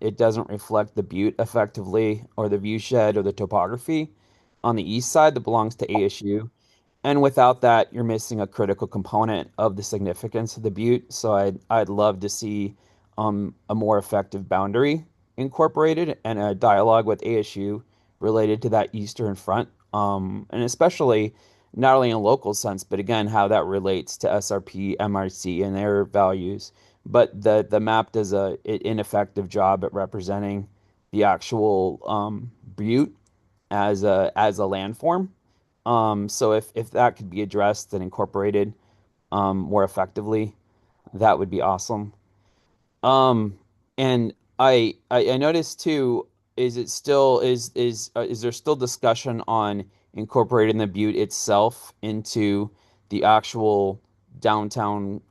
reflect the butte effectively or the viewshed or the topography on the east side that belongs to ASU. And without that, you're missing a critical component of the significance of the butte. So I'd love to see a more effective boundary incorporated and a dialogue with ASU related to that eastern front. And especially not only in a local sense, but again, how that relates to SRP, MRC, and their values. But the map does a ineffective job at representing the actual butte as a landform. So if that could be addressed and incorporated more effectively, that would be awesome. And I noticed too, is there still discussion on incorporating the butte itself into the actual downtown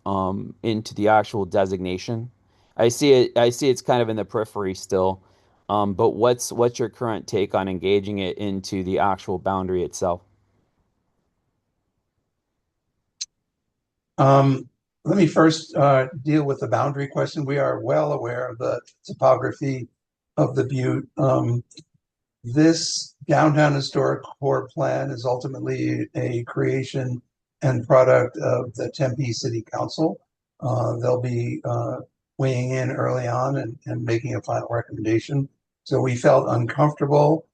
into the actual designation? I see it's kind of in the periphery still. But what's your current take on engaging it into the actual boundary itself? Let me first deal with the boundary question. We are well aware of the topography of the butte. This downtown historic core plan is ultimately a creation and product of the Tempe City Council. They'll be weighing in early on and making a final recommendation. So we felt uncomfortable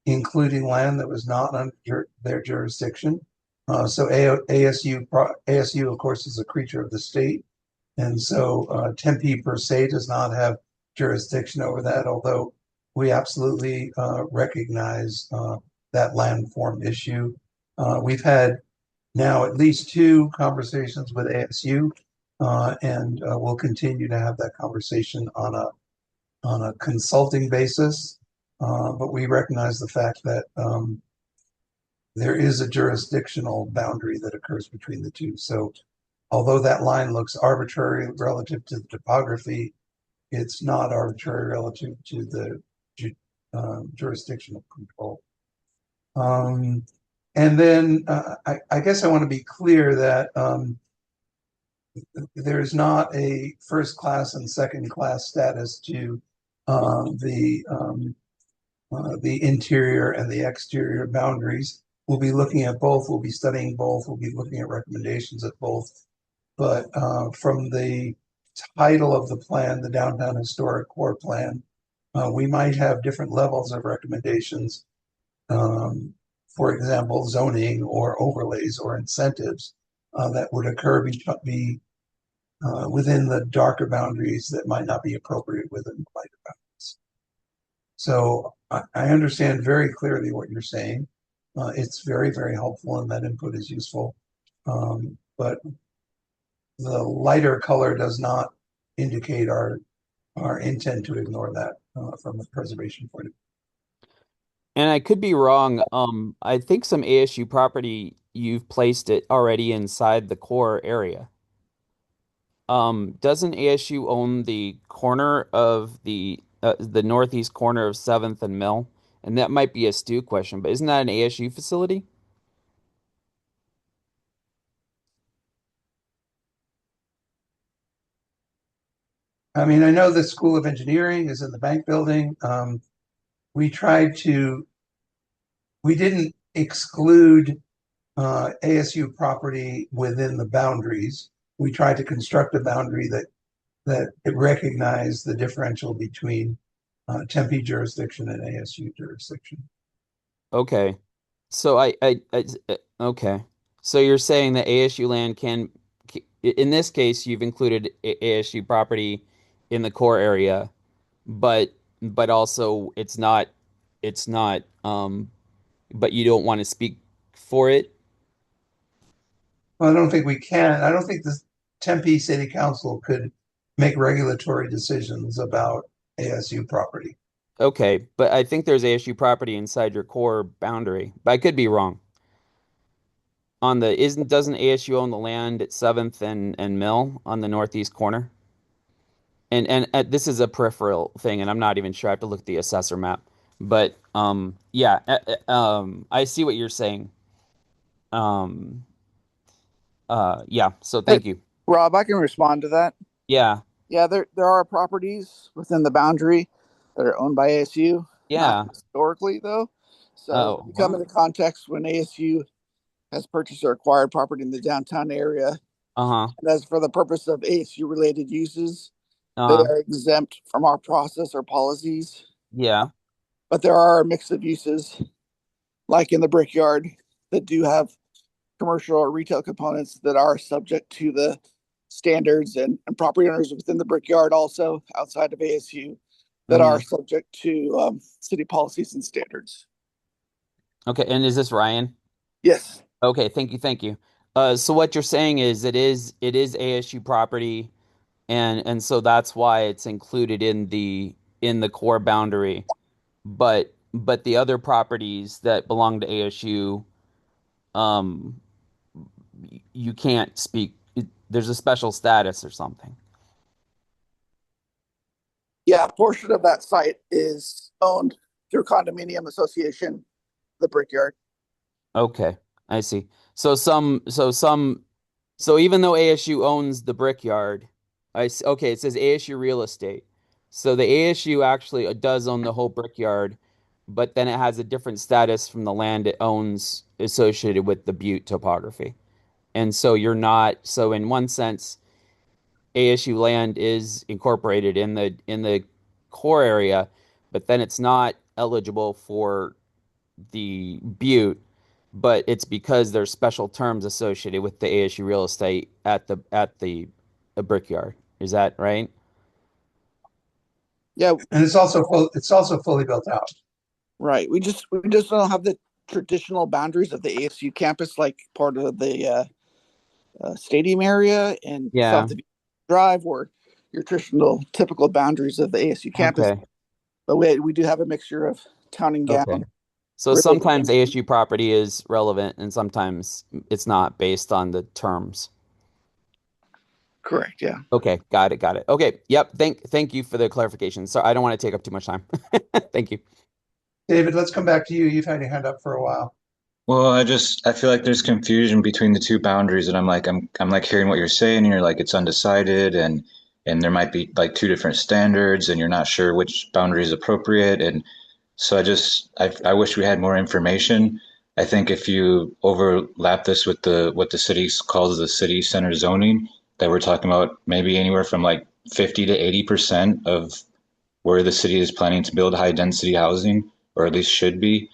including land that was not under their jurisdiction. So ASU, of course, is a creature of the state. And so Tempe per se does not have jurisdiction over that, although we absolutely recognize that landform issue. We've had now at least 2 conversations with ASU, and we'll continue to have that conversation on a consulting basis. But we recognize the fact that there is a jurisdictional boundary that occurs between the two. So although that line looks arbitrary relative to the topography, it's not arbitrary relative to the jurisdictional control. And then I guess I want to be clear that there's not a first class and second class status to the interior and the exterior boundaries. We'll be looking at both. We'll be studying both. We'll be looking at recommendations at both. But from the title of the plan, the Downtown Historic Core Plan, we might have different levels of recommendations. For example, zoning or overlays or incentives that would occur within the darker boundaries that might not be appropriate within the lighter boundaries. So I understand very clearly what you're saying. It's very, very helpful, and that input is useful. But the lighter color does not indicate our intent to ignore that from a preservation point of view. And I could be wrong. I think some ASU property you've placed it already inside the core area. Doesn't ASU own the corner of the northeast corner of 7th and Mill? And that might be a Stu question, but isn't that an ASU facility? I mean, I know the School of Engineering is in the bank building. We didn't exclude ASU property within the boundaries. We tried to construct a boundary that it recognized the differential between Tempe jurisdiction and ASU jurisdiction. Okay. So okay. So you're saying that ASU land in this case, you've included ASU property in the core area, but also it's not but you don't want to speak for it. Well, I don't think we can. I don't think the Tempe City Council could make regulatory decisions about ASU property. Okay, but I think there's ASU property inside your core boundary, but I could be wrong. Doesn't ASU own the land at 7th and Mill on the northeast corner? And this is a peripheral thing, and I'm not even sure. I have to look at the assessor map. But yeah, I see what you're saying. Yeah. So thank you. Rob, I can respond to that. Yeah. Yeah, there are properties within the boundary that are owned by ASU. Yeah. Not historically, though. So you come into context when ASU has purchased or acquired property in the downtown area. And as for the purpose of ASU related uses, they are exempt from our process or policies. Yeah. But there are a mix of uses, like in the Brickyard, that do have commercial or retail components that are subject to the standards, and property owners within the Brickyard also outside of ASU that are subject to city policies and standards. Okay. And is this Ryan? Yes. Okay. Thank you. So what you're saying is it is ASU property, and so that's why it's included in the core boundary, but the other properties that belong to ASU, you can't speak. There's a special status or something. Yeah, a portion of that site is owned through condominium association, the Brickyard. Okay, I see. So even though ASU owns the Brickyard, okay, it says ASU Real Estate. So the ASU actually does own the whole Brickyard, but then it has a different status from the land it owns associated with the Butte topography. And so so in one sense, ASU land is incorporated in the core area, but then it's not eligible for the Butte, but it's because there's special terms associated with the ASU real estate at the Brickyard. Is that right? Yeah, and it's also fully built out. Right. We just don't have the traditional boundaries of the ASU campus, like part of the stadium area and South of Drive, or your traditional typical boundaries of the ASU campus. Okay. But we do have a mixture of town and gown. Okay. So sometimes ASU property is relevant and sometimes it's not, based on the terms. Correct. Yeah. Okay. Got it. Okay. Yep. Thank you for the clarification. So I don't want to take up too much time. Thank you. David, let's come back to you. You've had your hand up for a while. Well, I feel like there's confusion between the two boundaries, and I'm like hearing what you're saying, and you're like it's undecided, and there might be like two different standards, and you're not sure which boundary is appropriate, and so I wish we had more information. I think if you overlap this with what the city calls the city center zoning, that we're talking about maybe anywhere from like 50 to 80% of where the city is planning to build high density housing, or at least should be.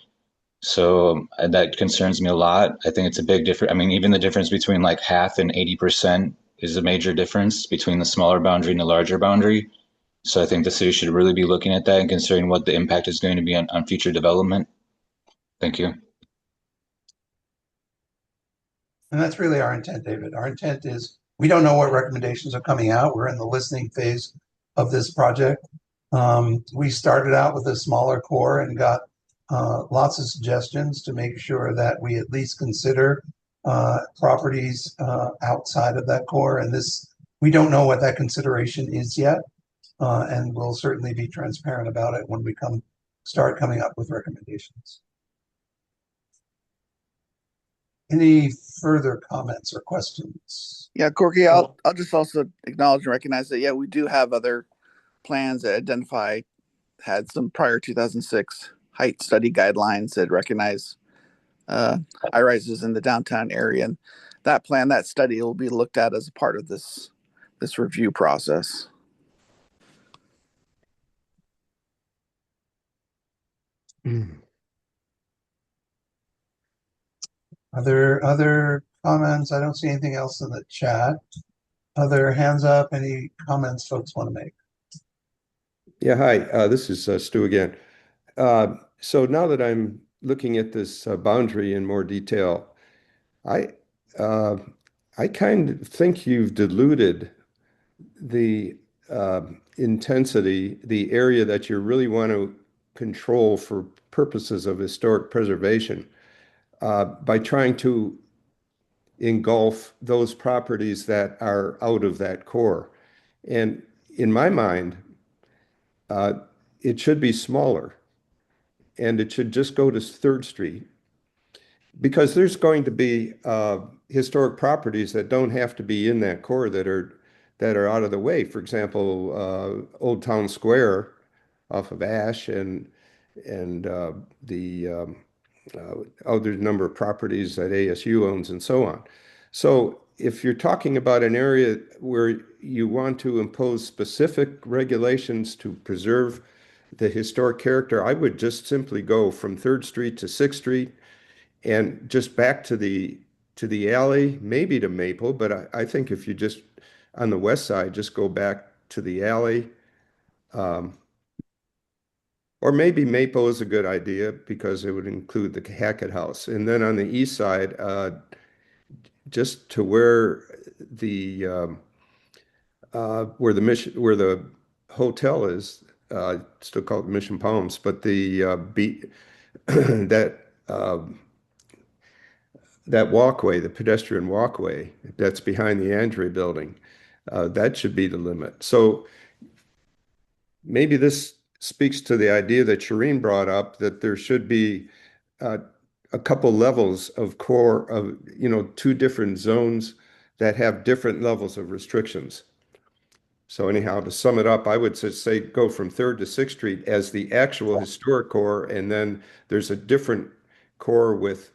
So that concerns me a lot. I think it's a big difference. I mean, even the difference between like half and 80% is a major difference between the smaller boundary and the larger boundary. So I think the city should really be looking at that and considering what the impact is going to be on future development. Thank you. And that's really our intent, David. Our intent is we don't know what recommendations are coming out. We're in the listening phase of this project. We started out with a smaller core and got lots of suggestions to make sure that we at least consider properties outside of that core. And we don't know what that consideration is yet. And we'll certainly be transparent about it when we start coming up with recommendations. Any further comments or questions? Yeah, Corky, I'll just also acknowledge and recognize that, yeah, we do have other plans that had some prior 2006 height study guidelines that recognize high rises in the downtown area. And that study will be looked at as a part of this review process. Other comments? I don't see anything else in the chat. Other hands up? Any comments folks want to make? Yeah, hi. This is Stu again. So now that I'm looking at this boundary in more detail, I uh, I kind of think you've diluted the intensity, the area that you really want to control for purposes of historic preservation, by trying to engulf those properties that are out of that core. And in my mind, uh, it should be smaller, and it should just go to Third Street, because there's going to be historic properties that don't have to be in that core that are out of the way. For example, Old Town Square off of Ash and the other number of properties that ASU owns and so on. So if you're talking about an area where you want to impose specific regulations to preserve the historic character, I would just simply go from 3rd Street to 6th Street and just back to the alley, maybe to Maple, but I think if you just on the west side, just go back to the alley. Or maybe Maple is a good idea because it would include the Hackett House. And then on the east side, just to where the hotel is, still called Mission Palms, but the that walkway, the pedestrian walkway that's behind the Andre building, that should be the limit. So maybe this speaks to the idea that Shireen brought up, that there should be a couple levels of core of, 2 different zones that have different levels of restrictions. So anyhow, to sum it up, I would say go from 3rd to 6th Street as the actual historic core, and then there's a different core with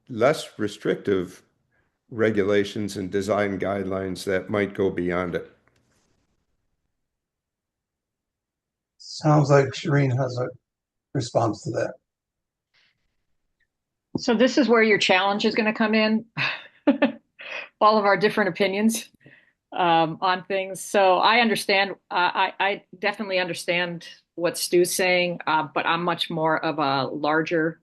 less restrictive regulations and design guidelines that might go beyond it. Sounds like Shireen has a response to that. So this is where your challenge is going to come in. All of our different opinions on things. So I understand. I definitely understand what Stu's saying, but I'm much more of a larger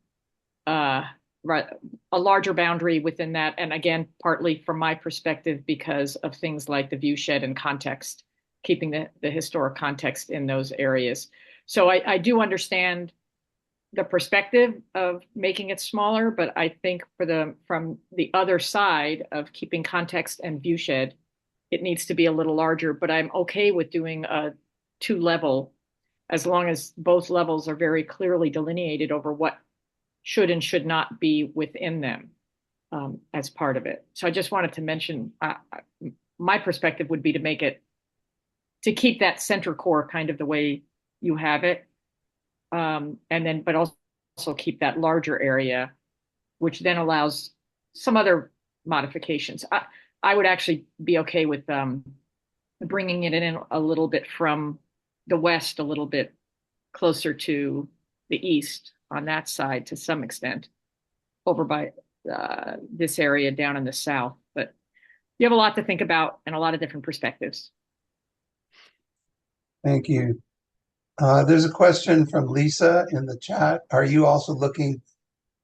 boundary within that. And again, partly from my perspective, because of things like the view shed and context, keeping the historic context in those areas. So I do understand the perspective of making it smaller, but I think from the other side of keeping context and view shed, it needs to be a little larger. But I'm okay with doing a 2-level, as long as both levels are very clearly delineated over what should and should not be within them as part of it. So I just wanted to mention, my perspective would be to keep that center core kind of the way you have it. But also keep that larger area, which then allows some other modifications. I would actually be okay with bringing it in a little bit from the west, a little bit closer to the east on that side to some extent, over by this area down in the south. But you have a lot to think about and a lot of different perspectives. Thank you. There's a question from Lisa in the chat. Are you also looking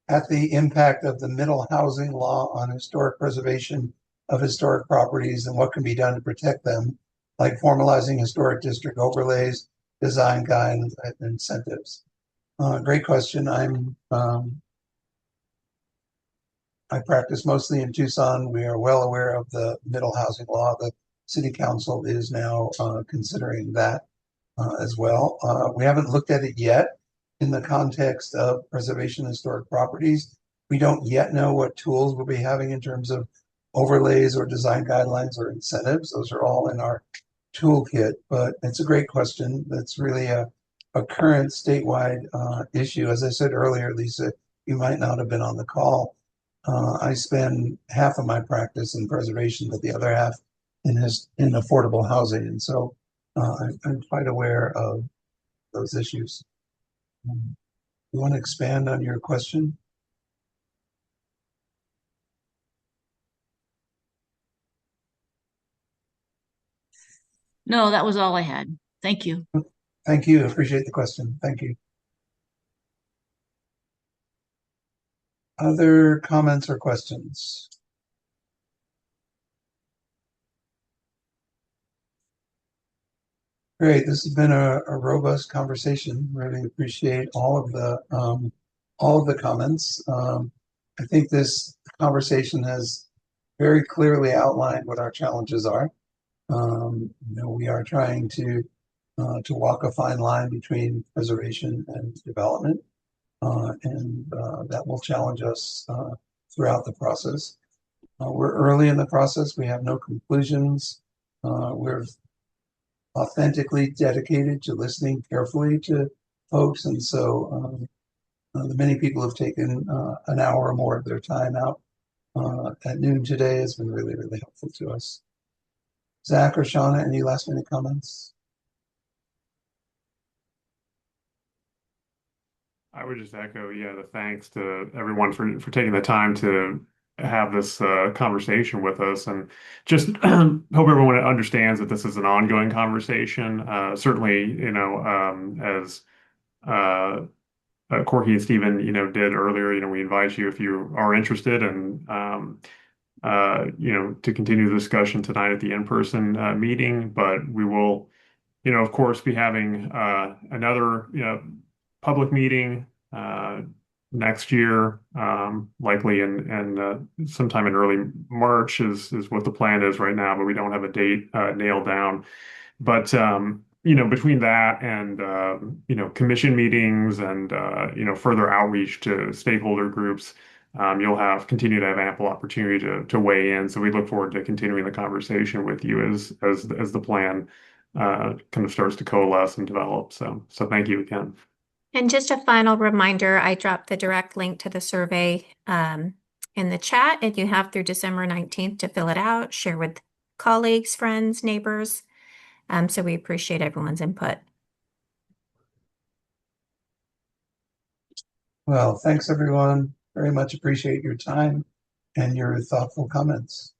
at the impact of the middle housing law on historic preservation of historic properties and what can be done to protect them, like formalizing historic district overlays, design guidelines, and incentives? Great question. I practice mostly in Tucson. We are well aware of the middle housing law. The city council is now considering that as well. We haven't looked at it yet in the context of preservation of historic properties. We don't yet know what tools we'll be having in terms of overlays or design guidelines or incentives. Those are all in our toolkit, but it's a great question. That's really a current statewide issue. As I said earlier, Lisa, you might not have been on the call. I spend half of my practice in preservation, but the other half in affordable housing. And so I'm quite aware of those issues. You want to expand on your question? No, that was all I had. Thank you. Thank you. Appreciate the question. Thank you. Other comments or questions? Great. This has been a robust conversation. Really appreciate all of the comments. I think this conversation has very clearly outlined what our challenges are. We are trying to walk a fine line between preservation and development, and that will challenge us throughout the process. We're early in the process. We have no conclusions. We're authentically dedicated to listening carefully to folks, and so the many people have taken an hour or more of their time out at noon today has been really, really helpful to us. Zach or Shauna, any last minute comments? I would just echo, yeah, the thanks to everyone for taking the time to have this conversation with us, and just hope everyone understands that this is an ongoing conversation. Certainly, as Corky and Stephen, did earlier, we invite you if you are interested, and to continue the discussion tonight at the in-person meeting. But we will, of course, be having another, public meeting next year, likely in sometime in early March is what the plan is right now, but we don't have a date nailed down. But between that and commission meetings and further outreach to stakeholder groups, you'll continue to have ample opportunity to weigh in. So we look forward to continuing the conversation with you as the plan kind of starts to coalesce and develop. So thank you again. And just a final reminder, I dropped the direct link to the survey in the chat, and you have through December 19th to fill it out, share with colleagues, friends, neighbors. So we appreciate everyone's input. Well, thanks everyone. Very much appreciate your time and your thoughtful comments.